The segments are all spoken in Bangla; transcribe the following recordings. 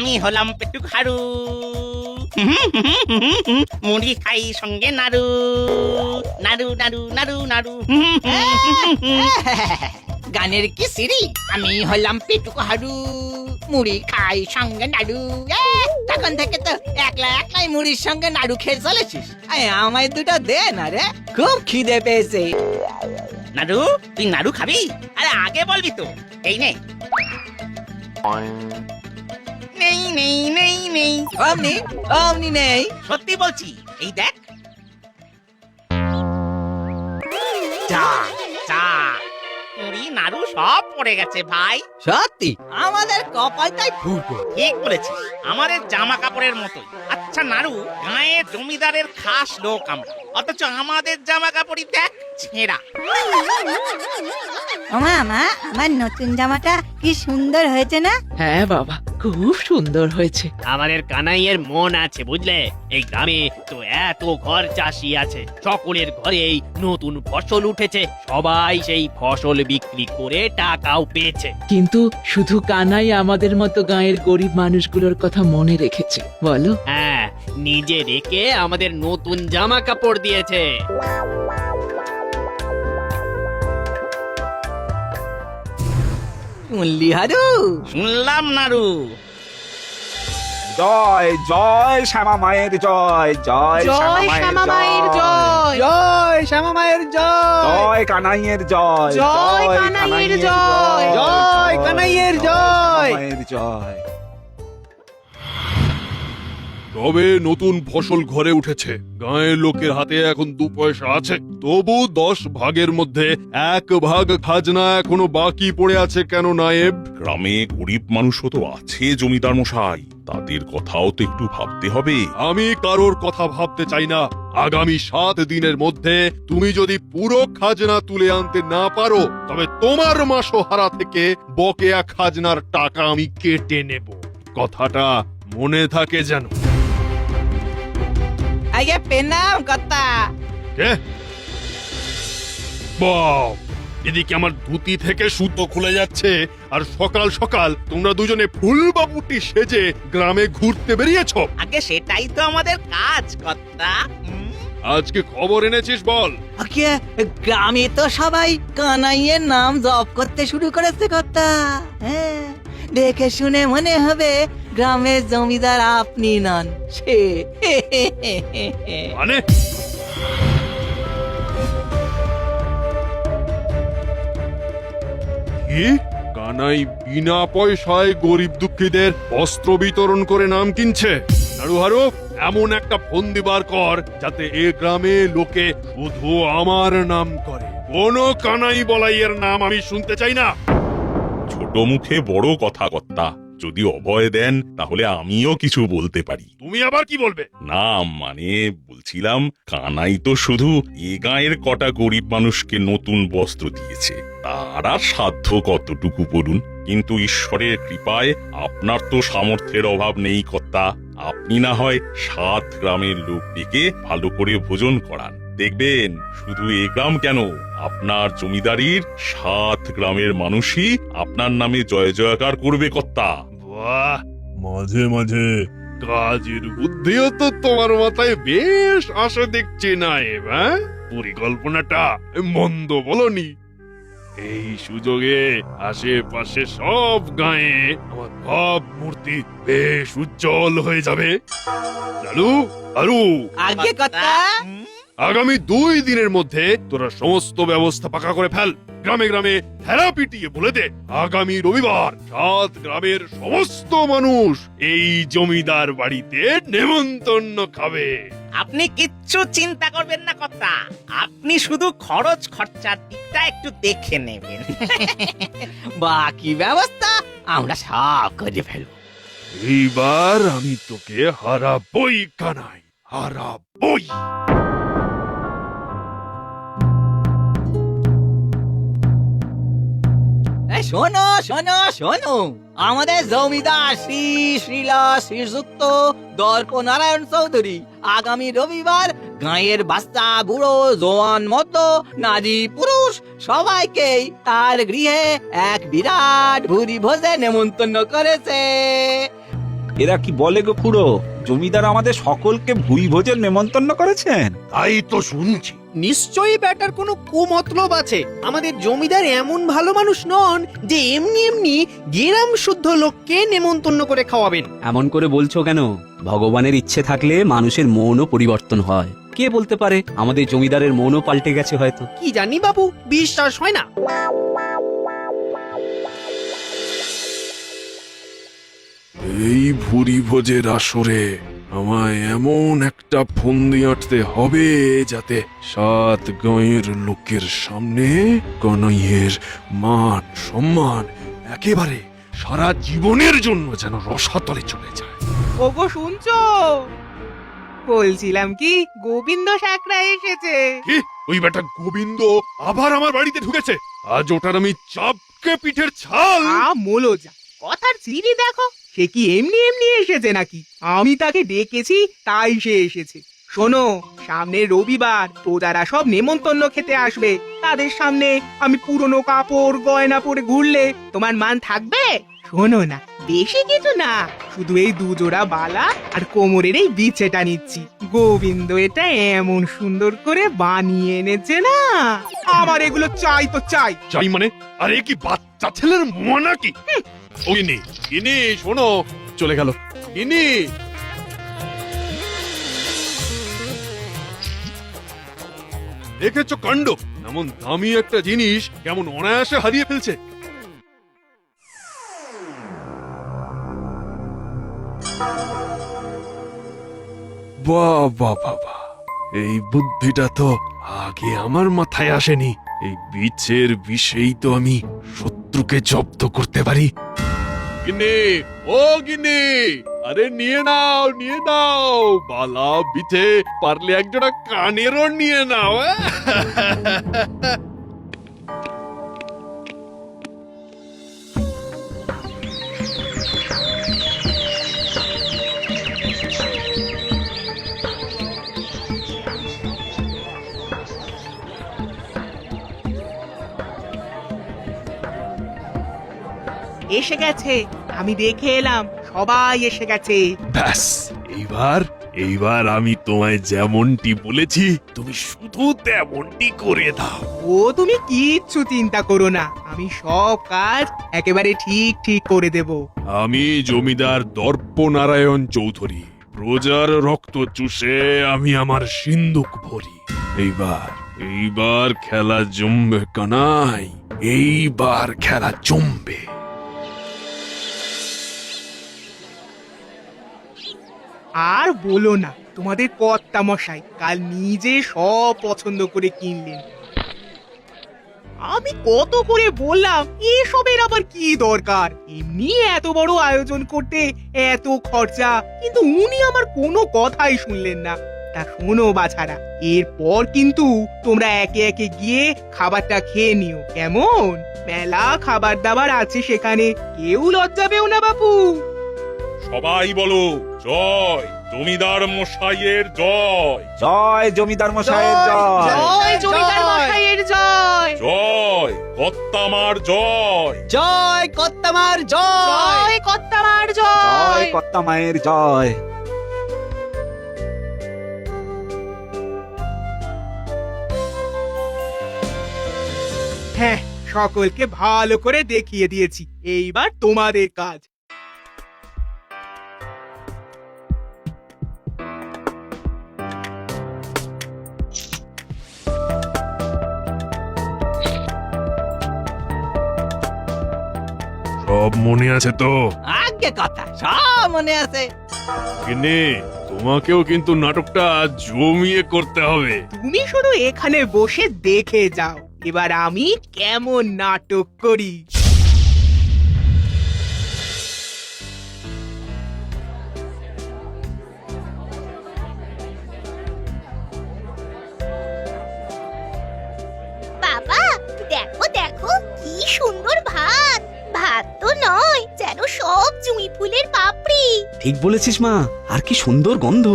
আমি হলাম পেটুক হারু, মুড়ি খাই সঙ্গে নাড়ু, নাড়ু নাড়ু নাড়ু নাড়ু। গানের কি সিরি? আমি হলাম পেটুক হারু, মুড়ি খাই সঙ্গে নাড়ু। তখন থেকে তো একলা একলাই মুড়ির সঙ্গে নাড়ু খেয়ে চলেছিস। আমায় দুটো দে না রে, খুব খিদে পেয়েছে। নাড়ু, তুই নাড়ু খাবি? আরে আগে বলবি তো। এই নে। নেই নেই নেই নেই। অমনি অমনি নেই। সত্যি বলছি, এই দেখ। যা চা, মুড়ি, নাড়ু সব পড়ে গেছে ভাই। সত্যি আমাদের কপালটাই ফুটো। ঠিক বলেছিস, আমাদের জামা কাপড়ের মতোই। আচ্ছা নাড়ু, গাঁয়ের জমিদারের খাস লোক আমরা, অথচ আমাদের জামা কাপড়ই দেখ ছেঁড়া। ওমা মা, আমার নতুন জামাটা কি সুন্দর হয়েছে না? হ্যাঁ বাবা, খুব সুন্দর হয়েছে। আমাদের কানাইয়ের মন আছে বুঝলে। এই গ্রামে তো এত ঘর চাষি আছে, সকলের ঘরেই নতুন ফসল উঠেছে, সবাই সেই ফসল বিক্রি করে টাকাও পেয়েছে। কিন্তু শুধু কানাই আমাদের মতো গাঁয়ের গরিব মানুষগুলোর কথা মনে রেখেছে, বলো? হ্যাঁ, নিজে রেখে আমাদের নতুন জামা কাপড় দিয়েছে। শুনলি হারু? শুনলাম নাড়ু। জয় জয় শ্যামা মায়ের জয়, জয় শ্যামা মায়ের জয়, জয় শ্যামা মায়ের জয়, জয় কানাইয়ের জয়, জয় কানাইয়ের জয়, জয় কানাইয়ের জয়, মায়ের জয়। তবে নতুন ফসল ঘরে উঠেছে, গাঁয়ের লোকের হাতে এখন 2 পয়সা আছে, তবু 10 ভাগের মধ্যে 1 ভাগ খাজনা এখনো বাকি পড়ে আছে কেন নায়েব? গ্রামে গরিব মানুষও তো আছে জমিদার মশাই, তাদের কথাও তো একটু ভাবতে হবে। আমি কারোর কথা ভাবতে চাই না। আগামী 7 দিনের মধ্যে তুমি যদি পুরো খাজনা তুলে আনতে না পারো, তবে তোমার মাসোহারা থেকে বকেয়া খাজনার টাকা আমি কেটে নেব। কথাটা মনে থাকে যেন। আগে পেনাম কথা। কে? বাহ, এদিকে আমার ধুতি থেকে সুতো খুলে যাচ্ছে, আর সকাল সকাল তোমরা দুজনে ফুলবাবুটি সেজে গ্রামে ঘুরতে বেরিয়েছো। আগে সেটাই তো আমাদের কাজ কর্তা। আজকে খবর এনেছিস বল। আগে গ্রামে তো সবাই কানাইয়ের নাম জপ করতে শুরু করেছে কথা। হ্যাঁ, দেখে শুনে মনে হবে গ্রামের জমিদার আপনি নন সে। মানে কি? কানাই বিনা পয়সায় গরিব দুঃখীদের বস্ত্র বিতরণ করে নাম কিনছে? নাড়ুহারু, এমন একটা ফন্দি বার কর যাতে এ গ্রামে লোকে শুধু আমার নাম করে, কোন কানাই বলাইয়ের নাম আমি শুনতে চাই না। ছোট মুখে বড় কথা কর্তা, যদি অভয় দেন তাহলে আমিও কিছু বলতে পারি। তুমি আবার কি বলবে? না মানে বলছিলাম, কানাই তো শুধু এ গাঁয়ের কটা গরিব মানুষকে নতুন বস্ত্র দিয়েছে, তার আর সাধ্য কতটুকু বলুন। কিন্তু ঈশ্বরের কৃপায় আপনার তো সামর্থ্যের অভাব নেই কর্তা, আপনি না হয় 7 গ্রামের লোক ডেকে ভালো করে ভোজন করান, দেখবেন শুধু এ গ্রাম কেন, আপনার জমিদারির 7 গ্রামের মানুষই আপনার নামে জয় জয়কার করবে কর্তা। বাহ, মাঝে মাঝে কাজের বুদ্ধিও তো তোমার মাথায় বেশ আসে দেখছি নায়েব। হ্যাঁ, পরিকল্পনাটা মন্দ বলনি। এই সুযোগে আশেপাশে সব গায়ে আমার ভাবমূর্তি বেশ উজ্জ্বল হয়ে যাবে। লালু, আরু, আগে কথা। আগামী 2 দিনের মধ্যে তোরা সমস্ত ব্যবস্থা পাকা করে ফেল। গ্রামে গ্রামে হেরা পিটিয়ে বলে দে, আগামী রবিবার 7 গ্রামের সমস্ত মানুষ এই জমিদার বাড়িতে নেমন্তন্ন খাবে। আপনি কিচ্ছু চিন্তা করবেন না কর্তা, আপনি শুধু খরচ খরচার দিকটা একটু দেখে নেবেন। বাকি ব্যবস্থা আমরা সব করে ফেলবো। এইবার আমি তোকে হারাবই কানাই, হারাবই। শোনো শোনো শোনো, আমাদের জমিদার শ্রী শ্রীলা শ্রীযুক্ত দর্প নারায়ণ চৌধুরী আগামী রবিবার গাঁয়ের বাচ্চা বুড়ো জোয়ান মতো নারী পুরুষ সবাইকেই তার গৃহে এক বিরাট ভুরি ভোজে নেমন্তন্ন করেছে। এরা কি বলে গো খুড়ো, জমিদার আমাদের সকলকে ভুই ভোজের নেমন্তন্ন করেছেন? তাই তো শুনছি। নিশ্চয়ই ব্যাটার কোনো কুমতলব আছে। আমাদের জমিদার এমন ভালো মানুষ নন যে এমনি এমনি গেরাম শুদ্ধ লোককে নেমন্তন্ন করে খাওয়াবেন। এমন করে বলছো কেন? ভগবানের ইচ্ছে থাকলে মানুষের মনও পরিবর্তন হয়। কে বলতে পারে আমাদের জমিদারের মনও পাল্টে গেছে হয়তো। কি জানি বাবু, বিশ্বাস হয় না। এই ভুরি ভোজের আসরে আমায় এমন একটা ফন্দি আঁটতে হবে যাতে 7 গাঁয়ের লোকের সামনে কানাইয়ের মান সম্মান একেবারে সারা জীবনের জন্য যেন রসাতলে চলে যায়। ওগো শুনছো? বলছিলাম কি, গোবিন্দ শাকরা এসেছে। কি? ওই বেটা গোবিন্দ আবার আমার বাড়িতে ঢুকেছে? আজ ওটার আমি চাপকে পিঠের ছাল। মোলো যা, কথার চিনি দেখো, সে কি এমনি এমনি এসেছে নাকি? আমি তাকে ডেকেছি, তাই সে এসেছে। শোনো, সামনে রবিবার প্রজারা সব নেমন্তন্ন খেতে আসবে। তাদের সামনে আমি পুরনো কাপড় গয়না পরে ঘুরলে তোমার মান থাকবে? শোনো না, বেশি কিছু না, শুধু এই 2 জোড়া বালা আর কোমরের এই বিছেটা নিচ্ছি। গোবিন্দ এটা এমন সুন্দর করে বানিয়ে এনেছে না, আমার এগুলো চাই তো চাই। চাই মানে? আরে কি বাচ্চা ছেলের মোয়া নাকি? ওই নে ইনি, শোনো, চলে গেল ইনি। দেখেছো কাণ্ড? এমন দামি একটা জিনিস কেমন অনায়াসে হারিয়ে ফেলছে। বাহ বাহ বাহ বাহ, এই বুদ্ধিটা তো আগে আমার মাথায় আসেনি। এই বিছের বিষেই তো আমি শত্রুকে জব্দ করতে পারি। গিন্নি, ও গিন্নি, আরে নিয়ে নাও বালা বিছে, পারলে একজোড়া কানেরও নিয়ে নাও। এসে গেছে, আমি দেখে এলাম, সবাই এসে গেছে। ব্যাস, এইবার আমি তোমায় যেমনটি বলেছি তুমি শুধু তেমনটি করে দাও। ও তুমি কিচ্ছু চিন্তা করো না, আমি সব কাজ একেবারে ঠিক ঠিক করে দেব। আমি জমিদার দর্পনারায়ণ চৌধুরী, প্রজার রক্ত চুষে আমি আমার সিন্দুক ভরি। এইবার খেলা জমবে কানাই, এইবার খেলা জমবে। আর বলো না, তোমাদের কর্তা মশাই কাল নিজে সব পছন্দ করে কিনলেন। আমি কত করে বললাম এসবের আবার কি দরকার, এমনি এত বড় আয়োজন করতে এত খরচা, কিন্তু উনি আমার কোনো কথাই শুনলেন না। তা শোনো বাছারা, এরপর কিন্তু তোমরা একে একে গিয়ে খাবারটা খেয়ে নিও, কেমন? মেলা খাবার দাবার আছে সেখানে, কেউ লজ্জা পেও না বাপু। সবাই বলো জয় জমিদার মশাইয়ের জয়। জয় জমিদার মশাইয়ের জয়। জয় জমিদার মশাইয়ের জয়। জয় কর্তামার জয়। জয় কর্তামার জয়। জয় কর্তামার জয় জয়। কর্তা মায়ের জয়। হ্যাঁ, সকলকে ভালো করে দেখিয়ে দিয়েছি, এইবার তোমাদের কাজ। সব মনে আছে তো? আগে কথা সব মনে আছে। কিনে তোমাকেও কিন্তু নাটকটা জমিয়ে করতে হবে। তুমি শুধু এখানে বসে দেখে যাও, এবার আমি কেমন নাটক করি। বাবা দেখো দেখো কি সুন্দর ভাত। ভাত তো নয়, যেন সব জুঁই ফুলের পাপড়ি। ঠিক বলেছিস মা, আর কি সুন্দর গন্ধ।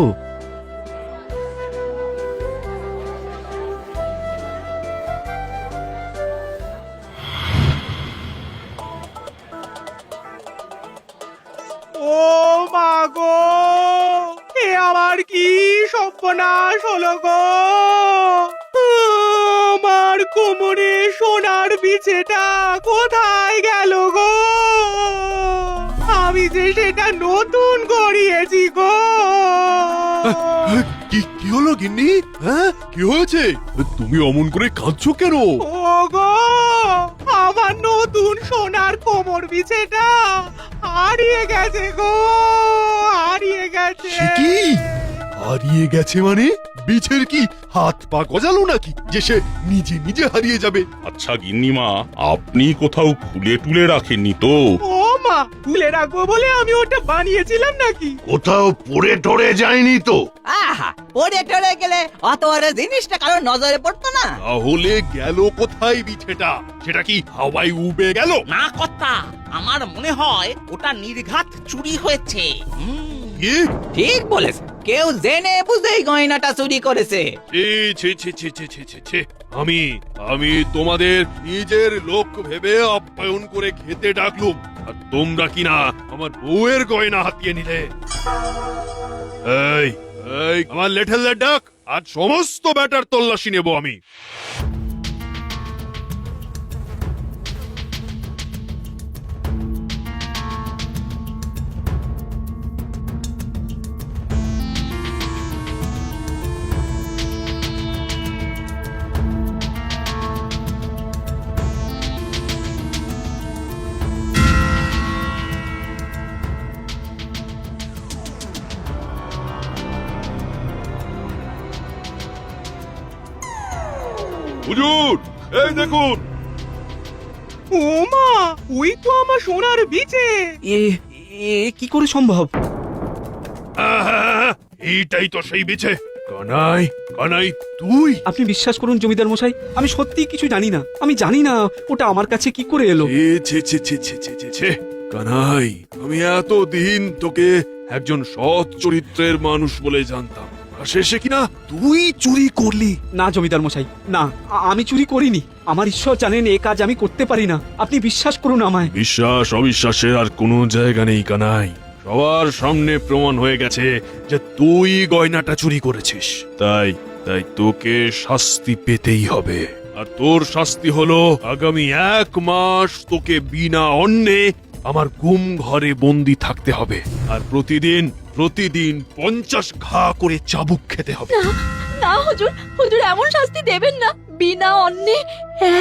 ও মা সর্বনাশ হলো গো, আমার কোমরে সোনার বিছেটা কোথায় গেল গো? আমি যে সেটা নতুন করিয়েছি গো। কি কি হলো গিন্নি? হ্যাঁ, কি হয়েছে? তুমি অমন করে কাঁদছো কেন? ও গো, আমার নতুন সোনার কোমর বিছেটা হারিয়ে গেছে গো, হারিয়ে গেছে। সে কি? হারিয়ে গেছে মানে? বিছের কি হাত পা গজালো নাকি যে সে নিজে নিজে হারিয়ে যাবে? আচ্ছা গিন্নিমা, আপনি কোথাও খুলে টুলে রাখেননি তো? ও মা, তুলে রাখবো বলে আমি ওটা বানিয়েছিলাম নাকি? কোথাও পড়ে টড়ে যায়নি তো? আহা পড়ে টড়ে গেলে অত বড় জিনিসটা কারো নজরে পড়তো না। তাহলে গেল কোথায় বিছেটা? সেটা কি হাওয়ায় উবে গেল? না কর্তা, আমার মনে হয় ওটা নির্ঘাত চুরি হয়েছে। কি? ঠিক বলেছ, কেউ জেনে বুঝেই গয়নাটা চুরি করেছে। ছি ছি ছি ছি ছি ছি ছি। আমি তোমাদের নিজের লোক ভেবে আপ্যায়ন করে খেতে ডাকলুম, আর তোমরা কিনা আমার বউয়ের গয়না হাতিয়ে নিলে। এই এই আমার লেঠেলদের ডাক, আজ সমস্ত ব্যাটার তল্লাশি নেব আমি। হুজুর, এই দেখুন। ও মা, ওই তো আমার সোনার বিছে। কি করে সম্ভব? এইটাই তো সেই বিছে। কানাই, কানাই তুই? আপনি বিশ্বাস করুন জমিদার মশাই, আমি সত্যি কিছু জানি না। আমি জানি না ওটা আমার কাছে কি করে এলো। কানাই, আমি এতদিন তোকে একজন সৎ চরিত্রের মানুষ বলে জানতাম, আর শেষে কিনা তুই চুরি করলি। না জমিদার মশাই, না, আমি চুরি করিনি। আমার ঈশ্বর জানেন এ কাজ আমি করতে পারি না। আপনি বিশ্বাস করুন আমায়। বিশ্বাস অবিশ্বাসের আর কোনো জায়গা নেই কানাই। সবার সামনে প্রমাণ হয়ে গেছে যে তুই গয়নাটা চুরি করেছিস। তাই তাই তোকে শাস্তি পেতেই হবে। আর তোর শাস্তি হলো আগামী 1 মাস তোকে বিনা অন্নে আমার গুম ঘরে বন্দি থাকতে হবে, আর প্রতিদিন 50 ঘা করে চাবুক খেতে হবে। না হুজুর, হুজুর এমন শাস্তি দেবেন না। বিনা অন্নে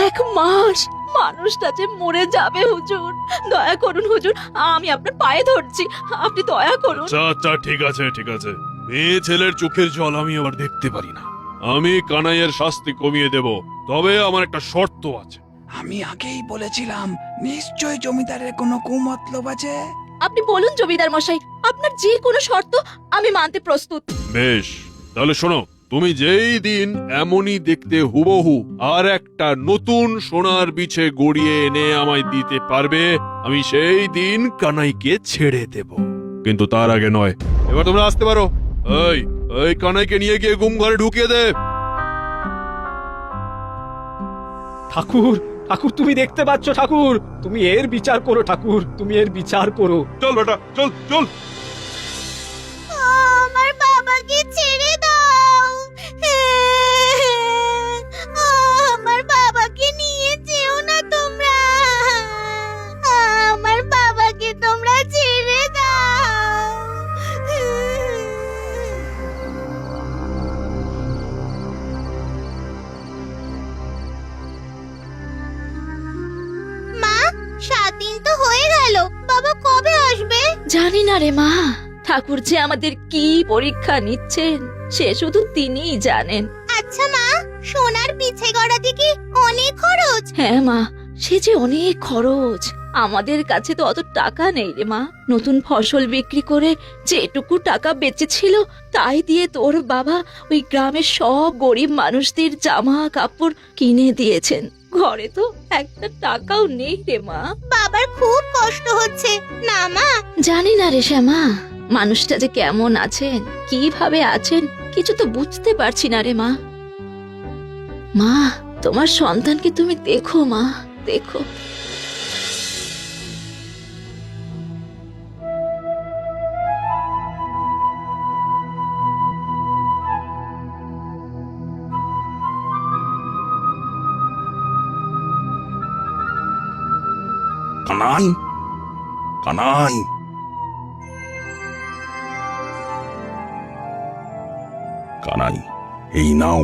1 মাস, মানুষটা যে মরে যাবে হুজুর। দয়া করুন হুজুর, আমি আপনার পায়ে ধরছি, আপনি দয়া করুন। আচ্ছা ঠিক আছে ঠিক আছে। মেয়ে ছেলের চোখের জল আমি আবার দেখতে পারি না। আমি কানাইয়ের শাস্তি কমিয়ে দেব, তবে আমার একটা শর্ত আছে। আমি আগেই বলেছিলাম নিশ্চয় জমিদারের কোনো কুমতলব আছে। আপনি বলুন জমিদার মশাই, আপনার যে কোনো শর্ত আমি মানতে প্রস্তুত। বেশ, তাহলে শোনো, তুমি যেই দিন এমনই দেখতে হুবহু আর একটা নতুন সোনার বিছে গড়িয়ে এনে আমায় দিতে পারবে, আমি সেই দিন কানাইকে ছেড়ে দেব। কিন্তু তার আগে নয়। এবার তোমরা আসতে পারো। এই কানাইকে নিয়ে গিয়ে গুম ঘরে ঢুকিয়ে দে। ঠাকুর, ঠাকুর তুমি দেখতে পাচ্ছ ঠাকুর? তুমি এর বিচার করো ঠাকুর, তুমি এর বিচার করো। চল বেটা, চল চল। আমার বাবাকে ছেড়ে দাও, আমার বাবাকে নিয়ে যেও না তোমরা, আমার বাবাকে তোমরা ছেড়ে দাও। মা, 7 দিন তো হয়ে গেল, বাবা কবে আসবে? জানি না রে মা, ঠাকুর যে আমাদের কি পরীক্ষা নিচ্ছেন সে শুধু তিনিই জানেন। আচ্ছা মা, সোনার পিছে গড়াতে কি অনেক খরচ? হ্যাঁ মা, সে যে অনেক খরচ। আমাদের কাছে তো অত টাকা নেই রে মা। নতুন ফসল বিক্রি করে যেটুকু টাকা বেঁচেছিল তাই দিয়ে তোর বাবা ওই গ্রামের সব গরিব মানুষদের জামা কাপড় কিনে দিয়েছেন। ঘরে তো একটা টাকাও নেই রে মা। বাবার খুব কষ্ট হচ্ছে না মা? জানি না রে শ্যামা, মানুষটা যে কেমন আছেন, কিভাবে আছেন কিছু তো বুঝতে পারছি না রে মা। মা, তোমার সন্তানকে তুমি দেখো মা, দেখো। কানাই, কানাই। কানাই, এই নাও,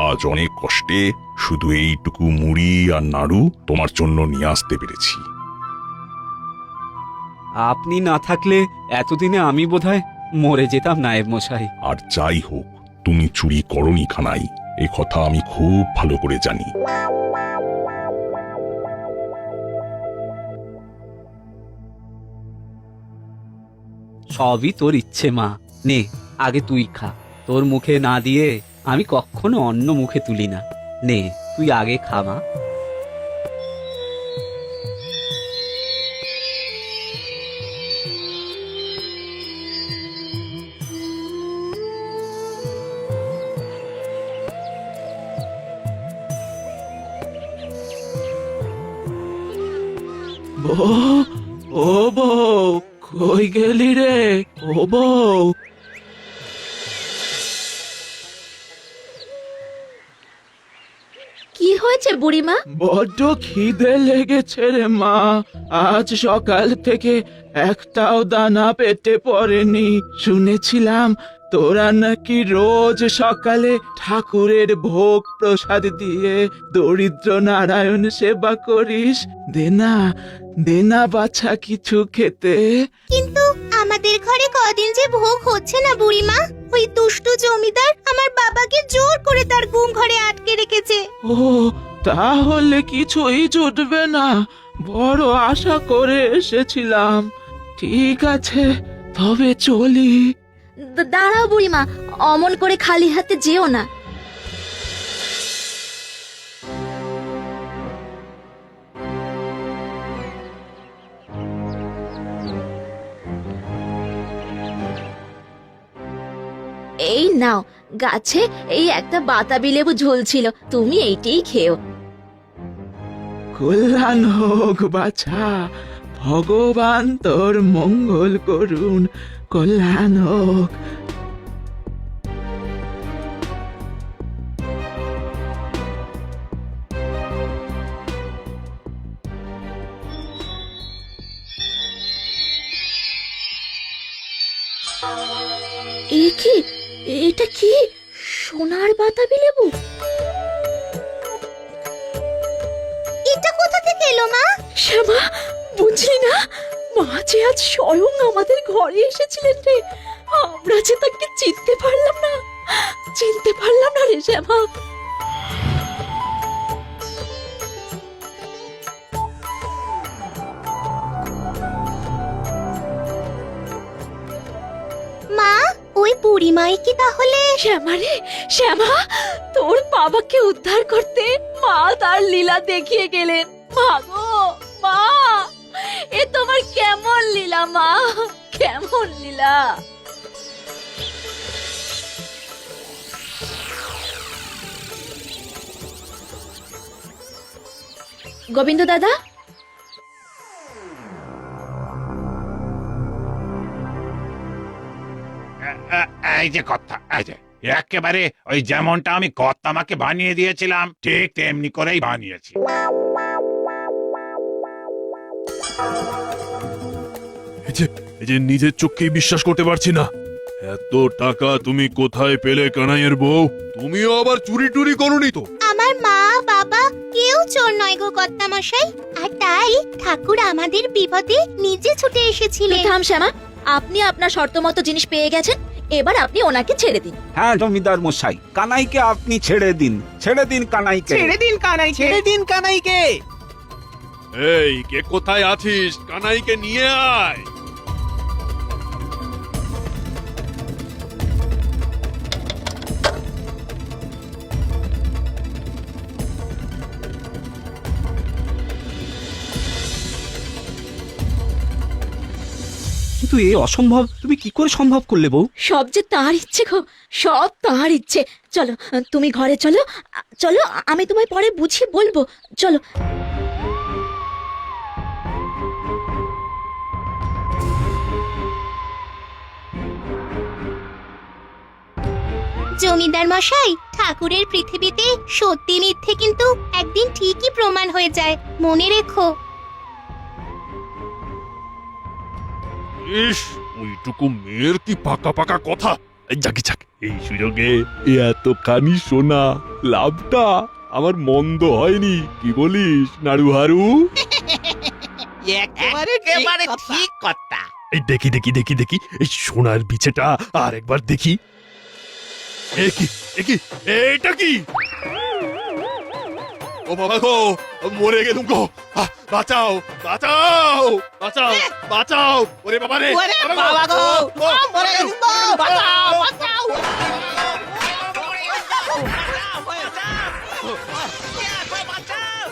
আজ অনেক কষ্টে শুধু এইটুকু মুড়ি আর নাড়ু তোমার জন্য নিয়ে আসতে পেরেছি। আপনি না থাকলে এতদিনে আমি বোধহয় মরে যেতাম নায়েব মশাই। আর যাই হোক, তুমি চুরি করনি কানাই, এই কথা আমি খুব ভালো করে জানি। সবই তোর ইচ্ছে মা, নে আগে তুই খা। তোর মুখে না দিয়ে আমি কখনো অন্য মুখে তুলি না। নে তুই আগে খা মা। বউ, ও বউ, কই গেলি রে? ও বউ, কি হয়েছে বুড়িমা? বড্ড খিদে লেগেছে রে মা। আজ সকাল থেকে একটাও দানা পেটে পড়েনি। শুনেছিলাম তোরা নাকি রোজ সকালে ঠাকুরের ভোগ প্রসাদ দিয়ে দরিদ্র নারায়ণ সেবা করিস। দেনা দেনা বাছা কিছু খেতে। কিন্তু আমাদের ঘরে কদিন যে ভোগ হচ্ছে না বুড়িমা। ওই দুষ্টু জমিদার আমার বাবাকে জোর করে তার গুম ঘরে আটকে রেখেছে। ও, তাহলে কিছুই জুটবে না। বড় আশা করে এসেছিলাম। ঠিক আছে, তবে চলি। দাঁড়াও বুড়িমা, অমন করে খালি হাতে যেও না। এই নাও, গাছে এই একটা বাতাবি লেবু ঝুলছিল, তুমি এইটাই খেও। কল্যাণ হোক বাছা, ভগবান তোর মঙ্গল করুন। কল্যাণ হোক। এ কি? এটা কি সোনার বাতাবি লেবু? এটা কোথা থেকে এলো মা? শ্যামা, বুঝলি না? মা যে আজ স্বয়ং আমাদের ঘরে এসেছিলেন রে। আমরা যে তাকে চিনতে পারলাম না রে শ্যামা। মা, ওই বুড়িমাই কি তাহলে? শ্যামা রে শ্যামা, তোর বাবাকে উদ্ধার করতে মা তার লীলা দেখিয়ে গেলেন। মা গো মা, এ তোমার কেমন লীলা মা, কেমন লীলা? গোবিন্দ দাদা, এই যে কথা, এই যে একেবারে ওই যেমনটা আমি কর্তামাকে বানিয়ে দিয়েছিলাম ঠিক তেমনি করেই বানিয়েছি। এই যে নিজের চোখকেই বিশ্বাস করতে পারছি না। এত টাকা তুমি কোথায় পেলে কানাইয়ের বউ? তুমিও আবার চুরি টুরি করনি তো? আমার মা বাবা কেউ চোর নয় গো কর্তামশাই। আর তাই ঠাকুর আমাদের বিপদে নিজে ছুটে এসেছিলেন। থাম শ্যামা, আপনি আপনার শর্ত মতো জিনিস পেয়ে গেছেন, এবার আপনি ওনাকে ছেড়ে দিন। হ্যাঁ জমিদার মশাই, কানাইকে আপনি ছেড়ে দিন, ছেড়ে দিন কানাইকে। ছেড়ে দিন কানাই, ছেড়ে দিন কানাইকে। এই কে কোথায় আছিস? কানাইকে নিয়ে আয়। কিন্তু এ অসম্ভব তুমি কি করে সম্ভব করলে বউ? সব যে তার ইচ্ছে গো, সব তার ইচ্ছে। চলো তুমি ঘরে চলো, চলো আমি তোমায় পরে বুঝিয়ে বলবো। চলো। জমিদার মশাই, ঠাকুরের পৃথিবীতে সত্যি মিথ্যে কিন্তু একদিন ঠিকই প্রমাণ হয়ে যায়, মনে রেখো। ইস, ওইটুকু মেয়ের কি পাকা পাকা কথা। যাকে যাক, এই সুযোগে এতখানি সোনা লাভটা আমার মন্দ হয়নি, কি বলিস নাড়ুহারু? একেবারে একেবারে ঠিক কথা। ঠিক কথা। এই দেখি দেখি দেখি দেখি, এই সোনার বিছেটা আর একবার দেখি। এটা কি? ও বাবা গো, মরে গেলুম গো, বাঁচাও বাঁচাও বাঁচাও বাঁচাও, ওরে বাবা রে, ওরে বাবা গো, মরে গেলুম গো, বাঁচাও, বাঁচাও। বাঁচাও, বাঁচাও, বাঁচাও।